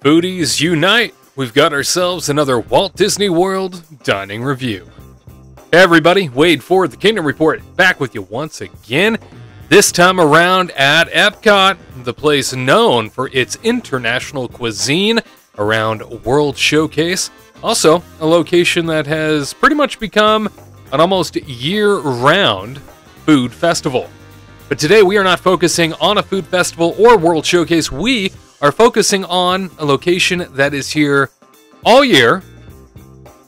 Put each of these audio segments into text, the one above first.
Foodies unite! We've got ourselves another Walt Disney World dining review. Hey everybody, Wade for the Kingdom Report, back with you once again. This time around at EPCOT, the place known for its international cuisine around World Showcase. Also, a location that has pretty much become an almost year-round food festival. But today we are not focusing on a food festival or World Showcase. We are focusing on a location that is here all year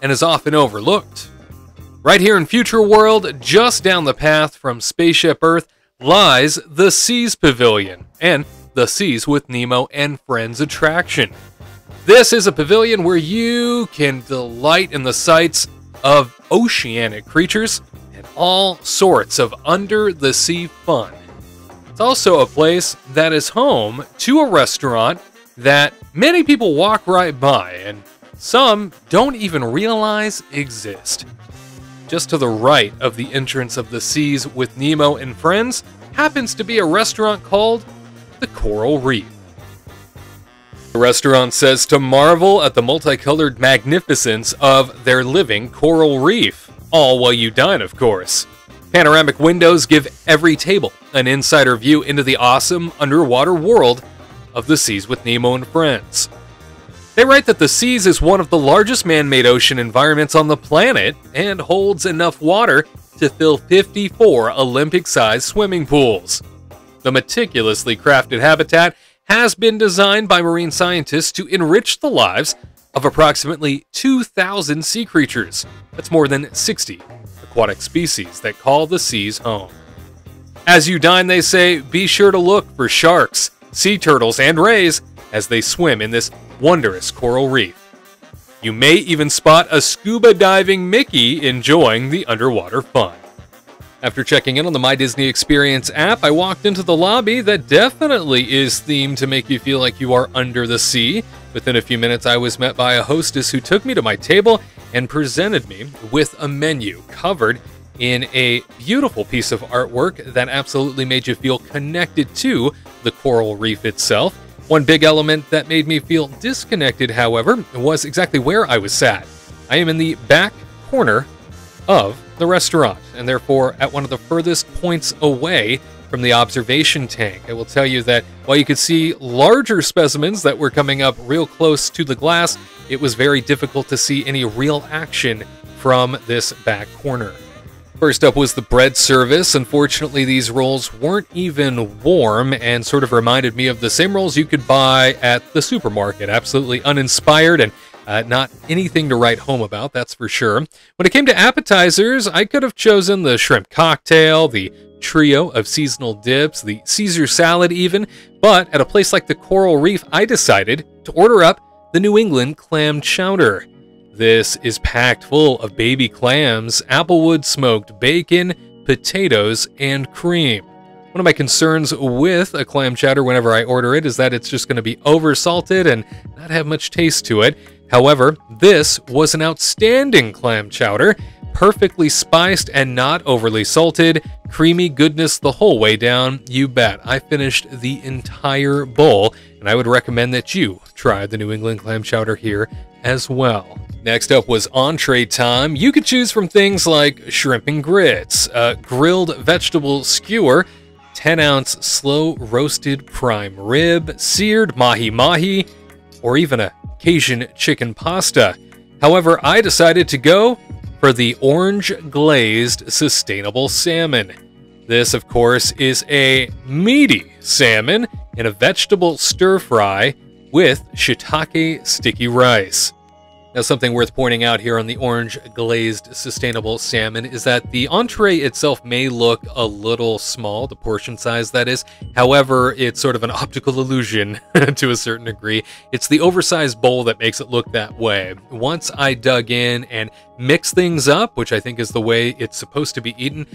and is often overlooked. Right here in Future World, just down the path from Spaceship Earth, lies the Seas Pavilion and the Seas with Nemo and Friends attraction. This is a pavilion where you can delight in the sights of oceanic creatures and all sorts of under-the-sea fun. It's also a place that is home to a restaurant that many people walk right by and some don't even realize exist. Just to the right of the entrance of the Seas with Nemo and Friends happens to be a restaurant called the Coral Reef. The restaurant says to marvel at the multicolored magnificence of their living coral reef, all while you dine, of course. Panoramic windows give every table an insider view into the awesome underwater world of the Seas with Nemo and Friends. They write that the Seas is one of the largest man-made ocean environments on the planet and holds enough water to fill 54 Olympic-sized swimming pools. The meticulously crafted habitat has been designed by marine scientists to enrich the lives of approximately 2,000 sea creatures. That's more than 60 aquatic species that call the seas home. As you dine, they say, be sure to look for sharks, sea turtles, and rays as they swim in this wondrous coral reef. You may even spot a scuba diving Mickey enjoying the underwater fun. After checking in on the My Disney Experience app, I walked into the lobby that definitely is themed to make you feel like you are under the sea. Within a few minutes, I was met by a hostess who took me to my table and presented me with a menu covered in a beautiful piece of artwork that absolutely made you feel connected to the coral reef itself. One big element that made me feel disconnected, however, was exactly where I was sat. I am in the back corner of the restaurant, and therefore at one of the furthest points away from the observation tank. I will tell you that while you could see larger specimens that were coming up real close to the glass, it was very difficult to see any real action from this back corner. First up was the bread service. Unfortunately, these rolls weren't even warm and sort of reminded me of the same rolls you could buy at the supermarket. Absolutely uninspired and not anything to write home about, that's for sure. When it came to appetizers, I could have chosen the shrimp cocktail, the trio of seasonal dips, the Caesar salad even, but at a place like the Coral Reef, I decided to order up the New England clam chowder. This is packed full of baby clams, applewood smoked bacon, potatoes, and cream. One of my concerns with a clam chowder whenever I order it is that it's just going to be over-salted and not have much taste to it. However, this was an outstanding clam chowder, perfectly spiced and not overly salted, creamy goodness the whole way down, you bet. I finished the entire bowl, and I would recommend that you try the New England clam chowder here as well. Next up was Entree Time. You could choose from things like shrimp and grits, grilled vegetable skewer, 10-ounce slow-roasted prime rib, seared mahi-mahi, or even a Cajun chicken pasta. However, I decided to go for the orange-glazed sustainable salmon. This, of course, is a meaty salmon in a vegetable stir-fry with shiitake sticky rice. Now, something worth pointing out here on the orange-glazed sustainable salmon is that the entree itself may look a little small, the portion size that is. However, it's sort of an optical illusion to a certain degree. It's the oversized bowl that makes it look that way. Once I dug in and mixed things up, which I think is the way it's supposed to be eaten,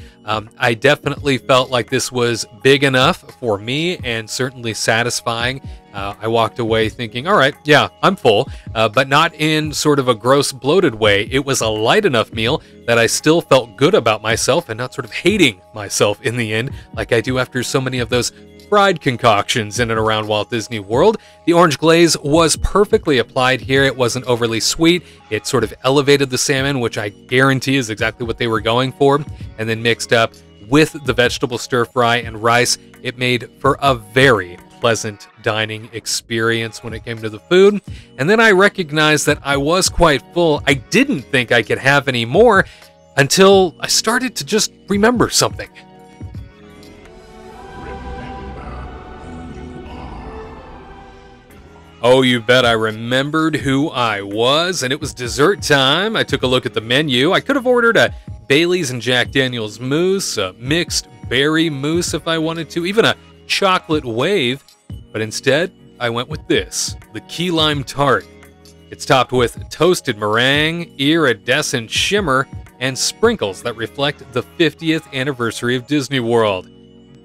I definitely felt like this was big enough for me and certainly satisfying. I walked away thinking, all right, yeah, I'm full, but not in sort of a gross, bloated way. It was a light enough meal that I still felt good about myself and not sort of hating myself in the end, like I do after so many of those fried concoctions in and around Walt Disney World. The orange glaze was perfectly applied here. It wasn't overly sweet. It sort of elevated the salmon, which I guarantee is exactly what they were going for, and then mixed up with the vegetable stir fry and rice. It made for a very pleasant dining experience when it came to the food. And then I recognized that I was quite full. I didn't think I could have any more until I started to just remember something. Oh, you bet I remembered who I was, and it was dessert time. I took a look at the menu. I could have ordered a Bailey's and Jack Daniel's mousse, a mixed berry mousse if I wanted to, even a chocolate wave, but instead I went with this, the Key Lime Tart. It's topped with toasted meringue, iridescent shimmer, and sprinkles that reflect the 50th anniversary of Disney World.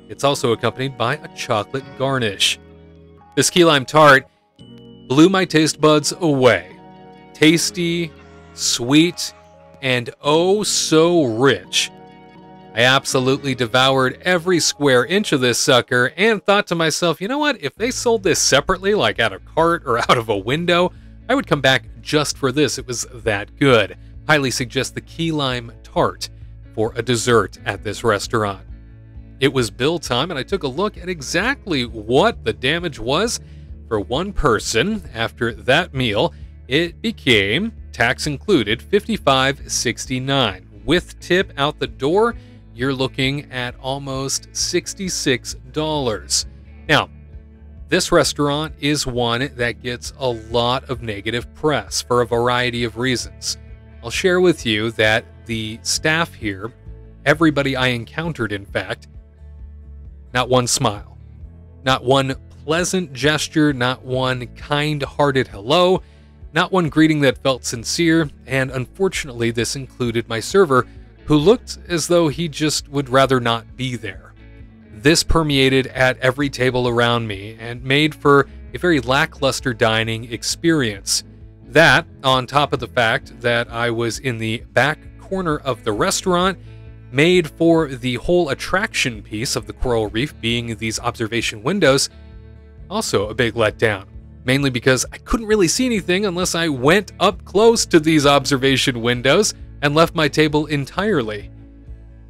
It's also accompanied by a chocolate garnish. This Key Lime Tart blew my taste buds away. Tasty, sweet, and oh so rich. I absolutely devoured every square inch of this sucker and thought to myself, you know what, if they sold this separately, like out of cart or out of a window, I would come back just for this. It was that good. Highly suggest the Key Lime Tart for a dessert at this restaurant. It was bill time, and I took a look at exactly what the damage was. For one person, after that meal, it became, tax included, $55.69. With tip out the door, you're looking at almost $66. Now, this restaurant is one that gets a lot of negative press for a variety of reasons. I'll share with you that the staff here, everybody I encountered in fact, not one smile, not one pleasant gesture, not one kind-hearted hello, not one greeting that felt sincere, and unfortunately this included my server, who looked as though he just would rather not be there. This permeated at every table around me and made for a very lackluster dining experience. That, on top of the fact that I was in the back corner of the restaurant, made for the whole attraction piece of the Coral Reef being these observation windows also a big letdown, mainly because I couldn't really see anything unless I went up close to these observation windows and left my table entirely.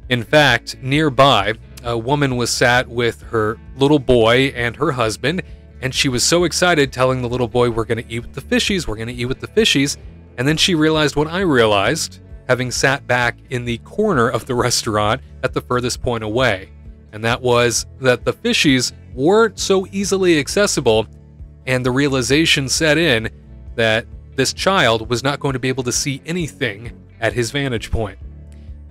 In fact, nearby, a woman was sat with her little boy and her husband, and she was so excited telling the little boy, we're going to eat with the fishies, we're going to eat with the fishies, and then she realized what I realized, having sat back in the corner of the restaurant at the furthest point away, and that was that the fishies weren't so easily accessible, and the realization set in that this child was not going to be able to see anything at his vantage point.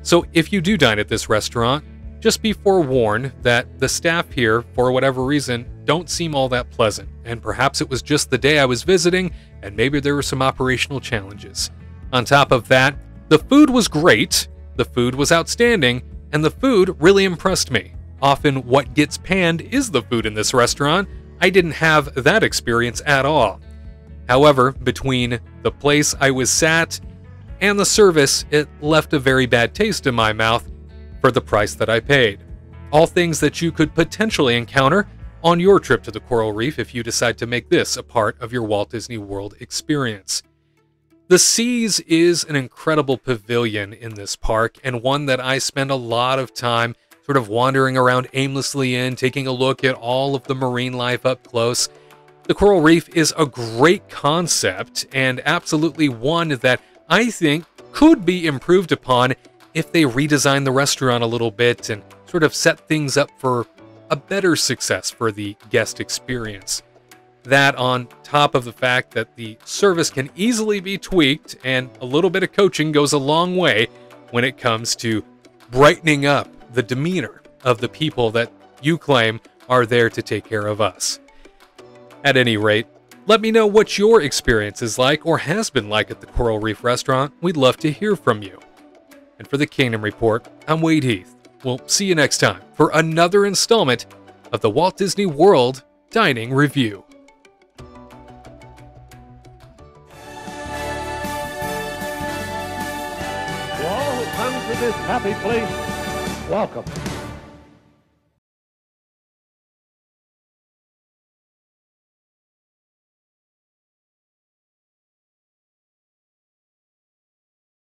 So if you do dine at this restaurant, just be forewarned that the staff here, for whatever reason, don't seem all that pleasant, and perhaps it was just the day I was visiting, and maybe there were some operational challenges. On top of that, the food was great, the food was outstanding, and the food really impressed me. Often what gets panned is the food in this restaurant. I didn't have that experience at all. However, between the place I was sat and the service, it left a very bad taste in my mouth for the price that I paid. All things that you could potentially encounter on your trip to the Coral Reef if you decide to make this a part of your Walt Disney World experience. The Seas is an incredible pavilion in this park, and one that I spend a lot of time sort of wandering around aimlessly in, taking a look at all of the marine life up close. The Coral Reef is a great concept, and absolutely one that I think could be improved upon if they redesign the restaurant a little bit and sort of set things up for a better success for the guest experience. That on top of the fact that the service can easily be tweaked, and a little bit of coaching goes a long way when it comes to brightening up the demeanor of the people that you claim are there to take care of us. At any rate, let me know what your experience is like or has been like at the Coral Reef Restaurant. We'd love to hear from you. And for the Kingdom Report, I'm Wade Heath. We'll see you next time for another installment of the Walt Disney World Dining Review. To all who come to this happy place, welcome.